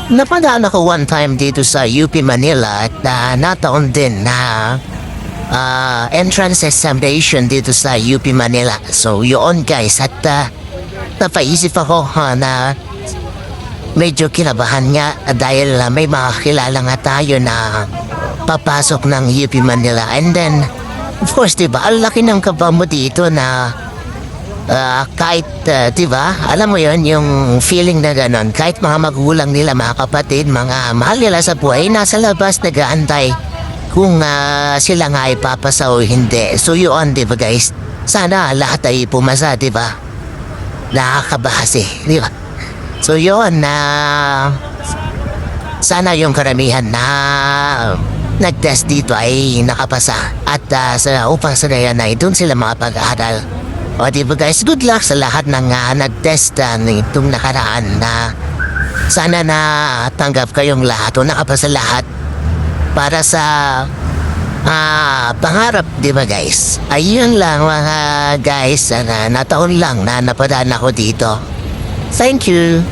Napadaan ako one time dito sa UP Manila at nataon din na entrance examination dito sa UP Manila. So yun guys, at napaisip ako na medyo kinabahan nga dahil may mga kilala nga tayo na papasok ng UP Manila. And then, of course, diba, ang laki ng kaba mo dito na kahit, diba, alam mo yon yung feeling na ganon, kahit mga magulang nila, mga kapatid, mga mahal nila sa buhay, nasa labas nag-aantay kung sila nga ay papasa o hindi. So yun, diba guys, sana lahat ay pumasa, diba? Nakakabahas diba? So yun, sana yung karamihan na nag-test dito ay nakapasa at upang sa ngayon ay doon sila makapag-aaral. O diba guys, good luck sa lahat ng nag-test nitong nakaraan na sana na tanggap kayong lahat o nakapasa lahat para sa pangarap, diba guys? Ayun lang mga guys, nataon lang na napadaan ako dito. Thank you.